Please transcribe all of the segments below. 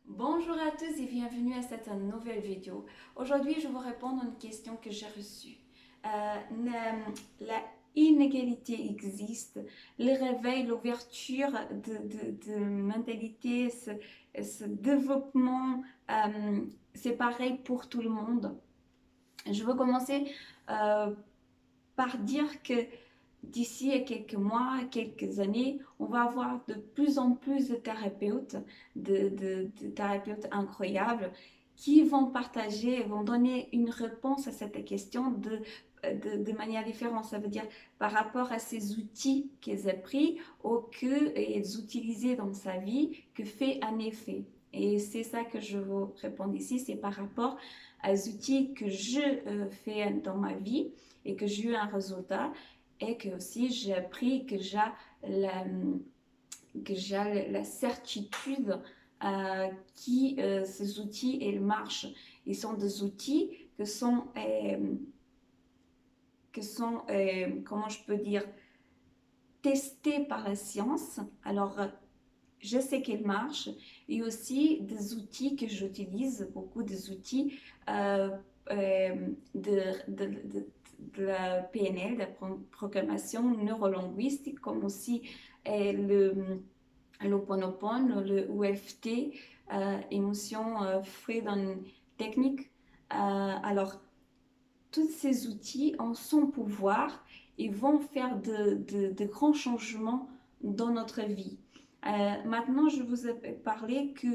Bonjour à tous et bienvenue à cette nouvelle vidéo. Aujourd'hui, je vais répondre à une question que j'ai reçue. La inégalité existe, le réveil, l'ouverture de mentalité, ce développement, c'est pareil pour tout le monde. Je veux commencer euh, par dire que d'ici à quelques mois, quelques années, on va avoir de plus en plus de thérapeutes, de thérapeutes incroyables qui vont partager, vont donner une réponse à cette question de manière différente. Ça veut dire par rapport à ces outils qu'ils ont pris ou qu'ils utilisaient dans sa vie, que fait un effet. Et c'est ça que je vous réponds ici, c'est par rapport aux outils que je fais dans ma vie et que j'ai eu un résultat et que aussi j'ai appris la, que j'ai la certitude que ces outils ils marchent. Ils sont des outils que sont comment je peux dire, testés par la science. Alors, je sais qu'ils marchent et aussi des outils que j'utilise, beaucoup des outils euh, euh, de, de, de, de la PNL, de la programmation neurolinguistique, comme aussi le Ponopono, le UFT, émotion freedom technique. Alors, tous ces outils en son pouvoir et vont faire de grands changements dans notre vie. Maintenant, je vous ai parlé que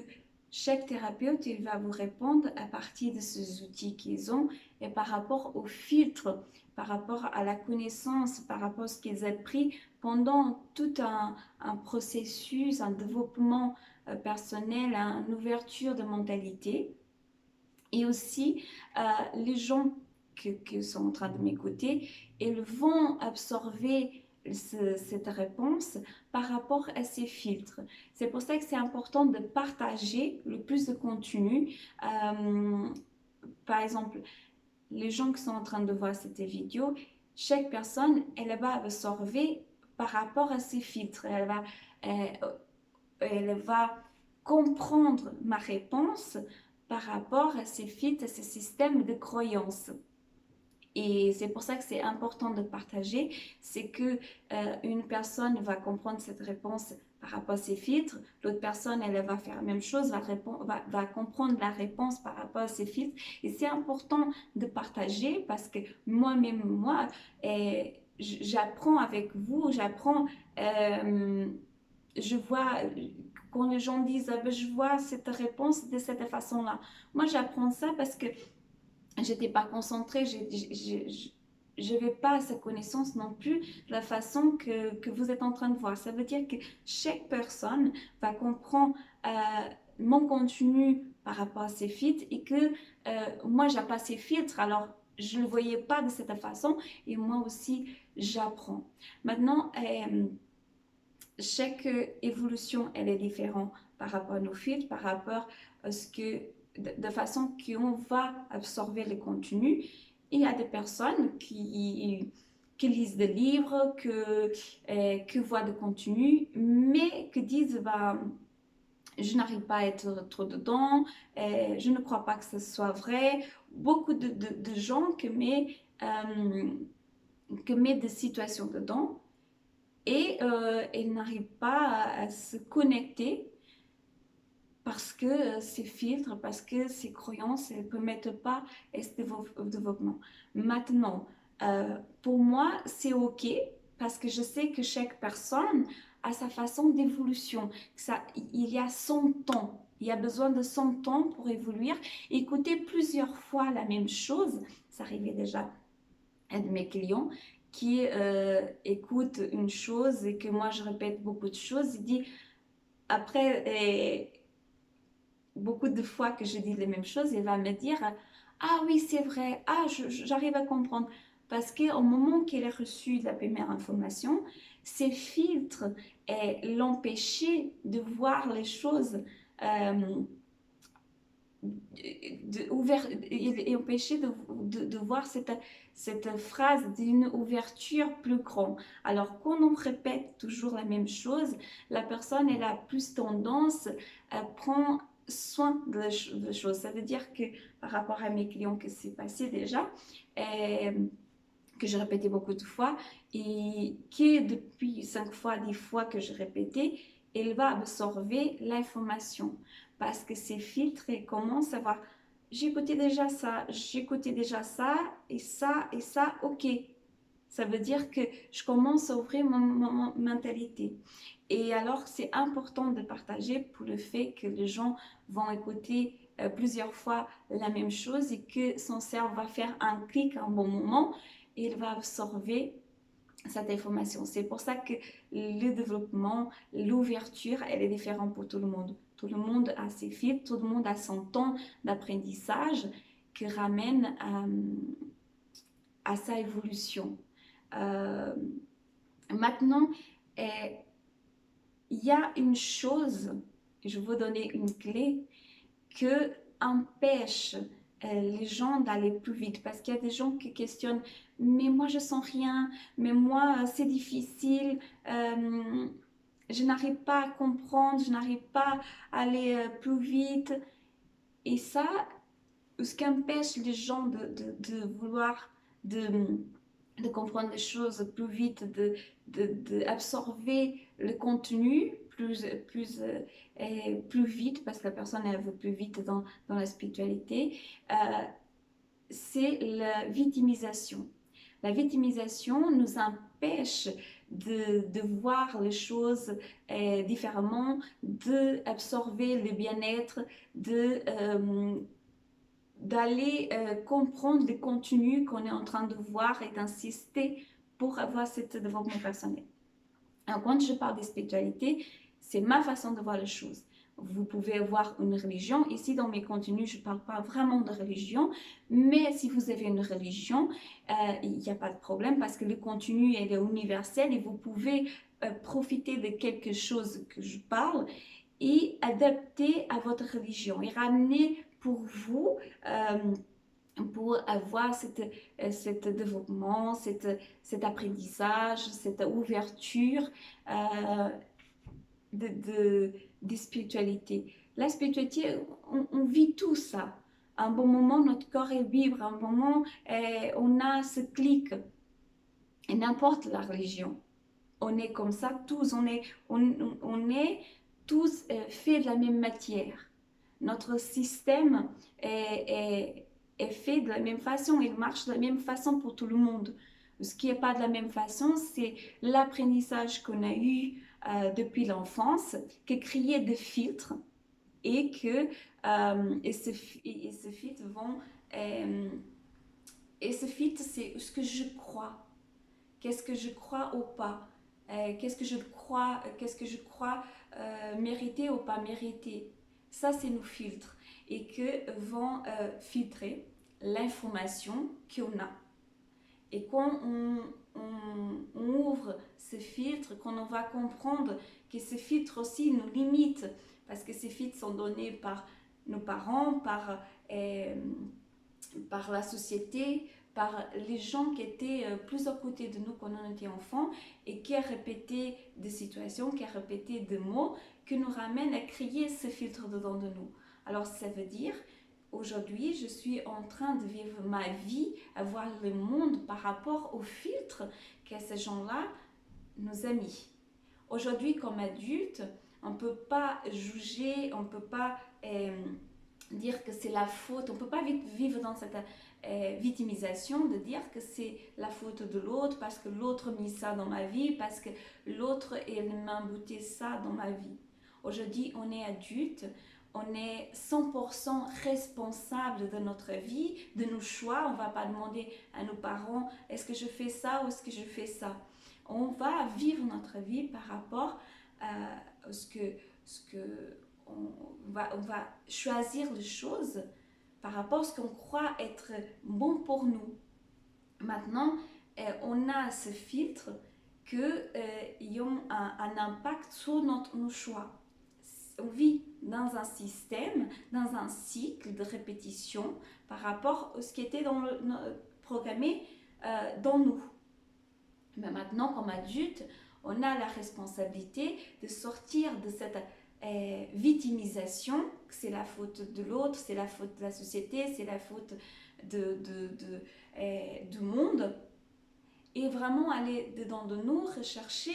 chaque thérapeute, il va vous répondre à partir de ces outils qu'ils ont et par rapport aux filtres, par rapport à la connaissance, par rapport à ce qu'ils ont appris pendant tout un processus, un développement personnel, une ouverture de mentalité. Et aussi, les gens qui sont en train de m'écouter, ils vont absorber cette réponse par rapport à ces filtres. C'est pour ça que c'est important de partager le plus de contenu. Par exemple, les gens qui sont en train de voir cette vidéo, chaque personne, elle va absorber par rapport à ces filtres. Elle va comprendre ma réponse par rapport à ces filtres, à ces systèmes de croyances. Et c'est pour ça que c'est important de partager, c'est que une personne va comprendre cette réponse par rapport à ses filtres, l'autre personne, elle va faire la même chose, va comprendre la réponse par rapport à ses filtres. Et c'est important de partager parce que moi-même, moi, j'apprends avec vous, je vois, quand les gens disent, ah ben, je vois cette réponse de cette façon-là. Moi, j'apprends ça parce que j'étais pas concentrée, je n'avais pas cette connaissance non plus de la façon que vous êtes en train de voir. Ça veut dire que chaque personne va comprendre mon contenu par rapport à ses filtres et que moi, j'ai pas ces filtres, alors je ne le voyais pas de cette façon et moi aussi, j'apprends. Maintenant, chaque évolution, elle est différente par rapport à nos filtres, par rapport à ce que, de façon qu'on va absorber le contenu. Il y a des personnes qui lisent des livres, que voient des contenus, mais qui disent, bah, je n'arrive pas à être trop dedans, je ne crois pas que ce soit vrai. Beaucoup de gens que met des situations dedans et elle n'arrive pas à se connecter parce que ces filtres, parce que ces croyances ne permettent pas ce développement. Maintenant, pour moi, c'est OK parce que je sais que chaque personne a sa façon d'évolution. Il y a son temps. Il y a besoin de son temps pour évoluer. Écouter plusieurs fois la même chose, ça arrivait déjà un de mes clients qui écoute une chose et que moi je répète beaucoup de choses. Il dit après beaucoup de fois que je dis les mêmes choses, il va me dire ah oui c'est vrai, ah j'arrive à comprendre parce qu'au moment qu'il a reçu la première information, ses filtres l'empêchaient de voir les choses euh, et empêcher de voir cette phrase d'une ouverture plus grande. Alors, quand on répète toujours la même chose, la personne elle a plus tendance à prendre soin de choses. Ça veut dire que par rapport à mes clients que c'est passé déjà, que je répétais beaucoup de fois, et que depuis 5 fois, 10 fois que je répétais, elle va absorber l'information. Parce que ces filtres, ils commencent à voir, j'écoutais déjà ça, et ça, ok. Ça veut dire que je commence à ouvrir mon mentalité. Et alors, c'est important de partager pour le fait que les gens vont écouter plusieurs fois la même chose et que son cerveau va faire un clic à un bon moment et il va absorber cette information. C'est pour ça que le développement, l'ouverture, elle est différente pour tout le monde. Tout le monde a ses fils, tout le monde a son temps d'apprentissage qui ramène à sa évolution. Euh, Maintenant, il y a une chose, je vais vous donner une clé, que empêche les gens d'aller plus vite. Parce qu'il y a des gens qui questionnent, mais moi je sens rien, mais moi c'est difficile, je n'arrive pas à comprendre, je n'arrive pas à aller plus vite. Et ça, ce qui empêche les gens de vouloir de, de comprendre les choses plus vite, d'absorber le contenu plus vite, parce que la personne elle veut plus vite dans la spiritualité, c'est la victimisation. La victimisation nous empêche de voir les choses différemment, d'absorber le bien-être, d'aller comprendre le contenu qu'on est en train de voir et d'insister pour avoir ce développement personnel. Alors, quand je parle de spiritualité, c'est ma façon de voir les choses. Vous pouvez avoir une religion. Ici, dans mes contenus, je ne parle pas vraiment de religion, mais si vous avez une religion, il n'y a pas de problème parce que le contenu est universel et vous pouvez profiter de quelque chose que je parle et adapter à votre religion et ramener pour vous, pour avoir cet développement, cet apprentissage, cette ouverture de spiritualité. La spiritualité, on vit tout ça. À un bon moment, notre corps est vibre, à un moment, on a ce clic. Et n'importe la religion, on est comme ça tous, on est tous faits de la même matière. Notre système est fait de la même façon, il marche de la même façon pour tout le monde. Ce qui n'est pas de la même façon, c'est l'apprentissage qu'on a eu depuis l'enfance, qui créait des filtres et que ces filtres vont et ce filtre c'est ce que je crois. Qu'est-ce que je crois ou pas? Qu'est-ce que je crois mériter ou pas mériter? Ça, c'est nos filtres et que vont filtrer l'information qu'on a. Et quand on ouvre ce filtre, quand on va comprendre que ces filtres aussi nous limitent, parce que ces filtres sont donnés par nos parents, par la société, par les gens qui étaient plus à côté de nous quand on était enfants et qui a répété des situations, qui a répété des mots qui nous ramènent à créer ce filtre dedans de nous. Alors ça veut dire, aujourd'hui je suis en train de vivre ma vie, à voir le monde par rapport au filtre que ces gens-là nous ont mis. Aujourd'hui comme adulte, on ne peut pas juger, on ne peut pas dire que c'est la faute, on ne peut pas vivre dans cette victimisation de dire que c'est la faute de l'autre parce que l'autre a mis ça dans ma vie, parce que l'autre m'a embouté ça dans ma vie. Aujourd'hui, on est adulte, on est 100% responsable de notre vie, de nos choix. On ne va pas demander à nos parents est-ce que je fais ça ou est-ce que je fais ça. On va vivre notre vie par rapport à ce que on va choisir les choses par rapport à ce qu'on croit être bon pour nous. Maintenant, on a ce filtre qui ont un impact sur nos choix. On vit dans un système, dans un cycle de répétition par rapport à ce qui était programmé dans nous. Mais maintenant, comme adulte, on a la responsabilité de sortir de cette victimisation que c'est la faute de l'autre, c'est la faute de la société, c'est la faute du monde. Et vraiment aller dedans de nous, rechercher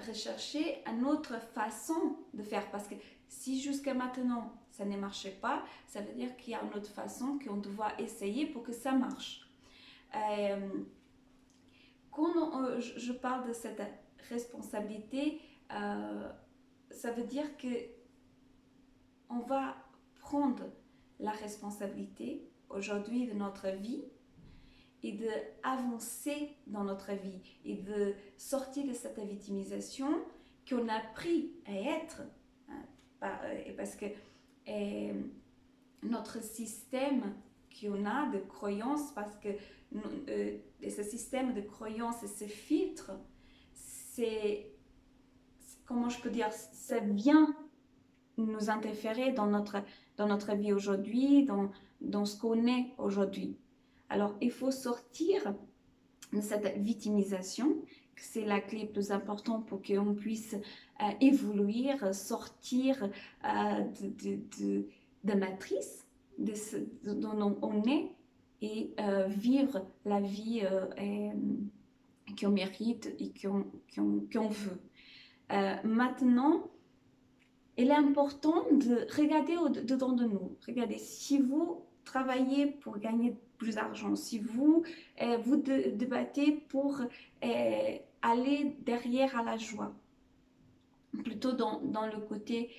rechercher une autre façon de faire. Parce que si jusqu'à maintenant, ça ne marchait pas, ça veut dire qu'il y a une autre façon qu'on doit essayer pour que ça marche. Quand je parle de cette responsabilité, ça veut dire que on va prendre la responsabilité aujourd'hui de notre vie et d'avancer dans notre vie et de sortir de cette victimisation qu'on a appris à être, parce que notre système qu'on a de croyances, parce que ce système de croyances et ce filtre, c'est, comment je peux dire, ça vient nous interférer dans notre vie aujourd'hui, dans ce qu'on est aujourd'hui. Alors, il faut sortir de cette victimisation, que c'est la clé plus importante pour qu'on puisse évoluer, sortir de la matrice dont on est et vivre la vie qu'on mérite et qu'on veut. Maintenant, il est important de regarder dedans de nous. Regardez, si vous travaillez pour gagner plus d'argent, si vous vous débattez pour aller derrière à la joie, plutôt dans le côté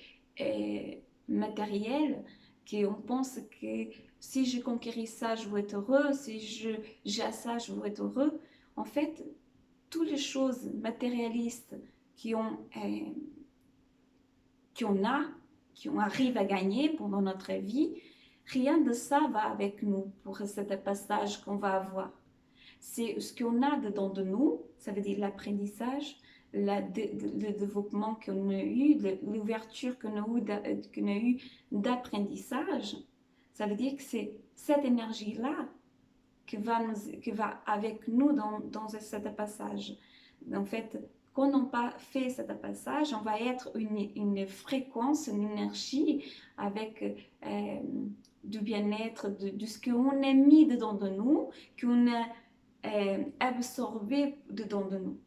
matériel, qu'on pense que si je conquéris ça, je vais être heureux, si j'ai ça, je vais être heureux. En fait, toutes les choses matérialistes qu'on arrive à gagner pendant notre vie, rien de ça va avec nous pour ce passage qu'on va avoir. C'est ce qu'on a dedans de nous, ça veut dire l'apprentissage, le développement qu'on a eu, l'ouverture qu'on a eu d'apprentissage. Ça veut dire que c'est cette énergie-là qui va avec nous dans ce passage. En fait, quand on n'a pas fait ce passage, on va être une fréquence, une énergie avec du bien-être, de ce qu'on a mis dedans de nous, qu'on a absorbé dedans de nous.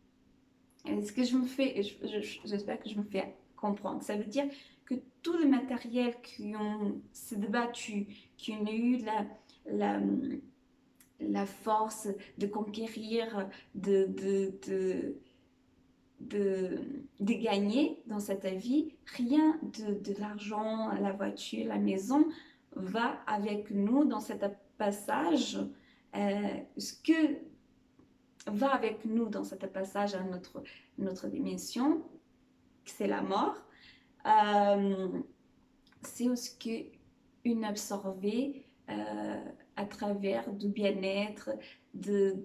Est-ce que j'espère que je me fais comprendre. Ça veut dire que tout le matériel qui ont se débattu, qui ont eu la force de conquérir, de gagner dans cette vie, rien de l'argent, la voiture, la maison va avec nous dans ce passage. Ce que va avec nous dans ce passage à notre dimension, c'est la mort. C'est aussi qu'une absorbée à travers du bien-être, de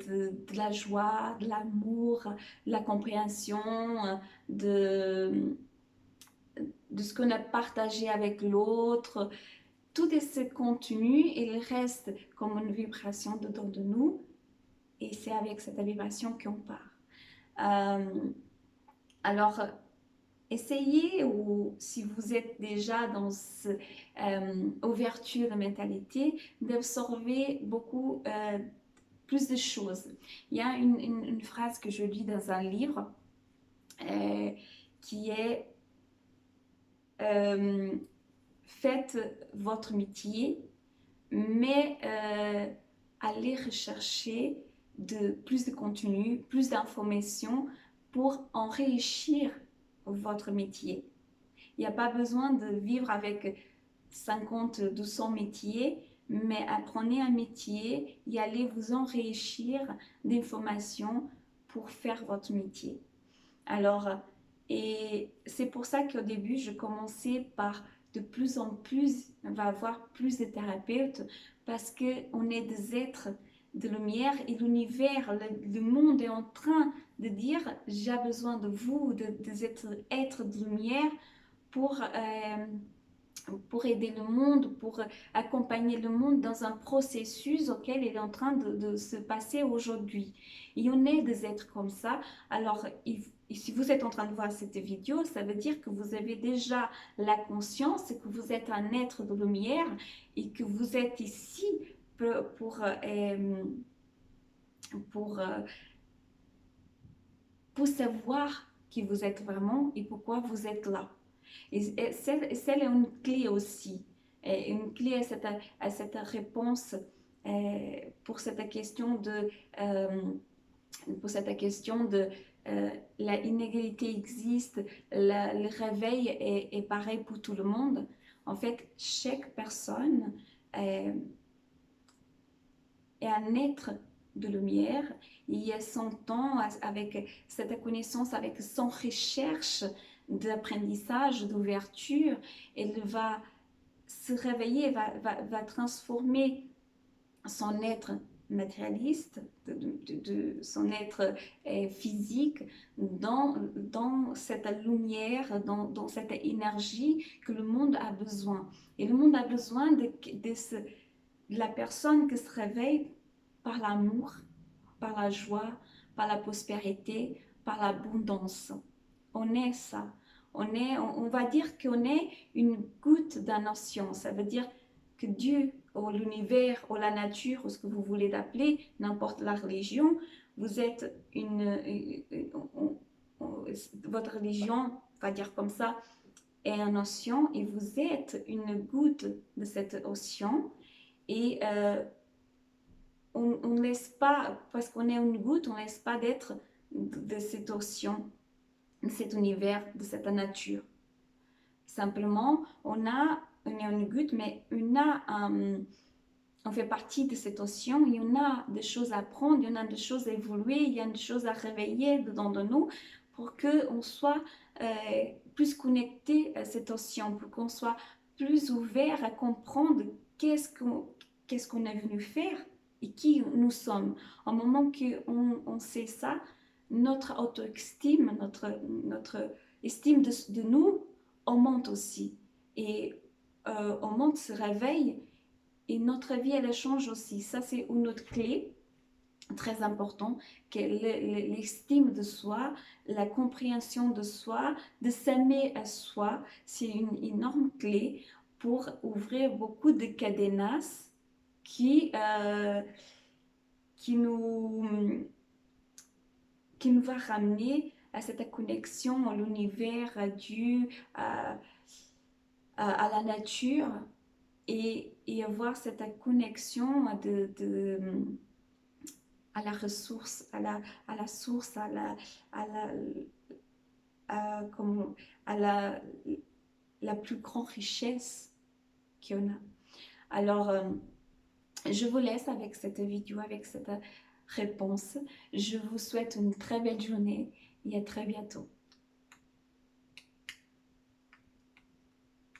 la joie, de l'amour, de la compréhension, de ce qu'on a partagé avec l'autre. Tout ce contenu, il reste comme une vibration dedans de nous et c'est avec cette vibration qu'on part. Alors, essayez, ou si vous êtes déjà dans cette ouverture de mentalité, d'absorber beaucoup plus de choses. Il y a une phrase que je lis dans un livre qui est faites votre métier, mais allez rechercher plus de contenu, plus d'informations pour enrichir votre métier. Il n'y a pas besoin de vivre avec 50, 200 métiers, mais apprenez un métier et allez vous enrichir d'informations pour faire votre métier. Alors, et c'est pour ça qu'au début, je commençais par de plus en plus, on va avoir plus de thérapeutes parce qu'on est des êtres de lumière et l'univers, le monde est en train de dire j'ai besoin de vous, des êtres de lumière pour pour aider le monde, pour accompagner le monde dans un processus auquel il est en train de se passer aujourd'hui. Et on est des êtres comme ça. Alors, si vous êtes en train de voir cette vidéo, ça veut dire que vous avez déjà la conscience que vous êtes un être de lumière et que vous êtes ici pour, pour savoir qui vous êtes vraiment et pourquoi vous êtes là. Et c'est une clé aussi, une clé à cette réponse pour cette question de la inégalité existe, le réveil est pareil pour tout le monde. En fait, chaque personne est un être de lumière. Il a son temps avec cette connaissance, avec son recherche d'apprentissage, d'ouverture. Elle va se réveiller, va transformer son être matérialiste, son être physique dans cette lumière, dans cette énergie que le monde a besoin. Et le monde a besoin de la personne qui se réveille par l'amour, par la joie, par la prospérité, par l'abondance. On est ça. On va dire qu'on est une goutte d'un océan. Ça veut dire que Dieu, ou l'univers, ou la nature, ou ce que vous voulez l'appeler, n'importe la religion, vous êtes votre religion, on va dire comme ça, est un océan et vous êtes une goutte de cet océan. Et on ne laisse pas, parce qu'on est une goutte, on ne laisse pas d'être de cet océan, de cet univers, de cette nature. Simplement, on est une goutte, mais on fait partie de cet océan. Il y en a des choses à apprendre, il y en a des choses à évoluer, il y a des choses à réveiller dedans de nous pour qu'on soit plus connecté à cet océan, pour qu'on soit plus ouvert à comprendre qu'est-ce qu'on est venu faire et qui nous sommes. Au moment qu'on sait ça, notre auto-estime, notre estime de nous augmente aussi. Et augmente, se réveille et notre vie, elle change aussi. Ça, c'est une autre clé très importante, que l'estime de soi, la compréhension de soi, de s'aimer à soi. C'est une énorme clé pour ouvrir beaucoup de cadenas qui nous va ramener à cette connexion à l'univers, à Dieu, à la nature et avoir cette connexion à la ressource, à la source, à la plus grande richesse qu'il y en a. Alors, je vous laisse avec cette vidéo, avec cette réponse. Je vous souhaite une très belle journée et à très bientôt.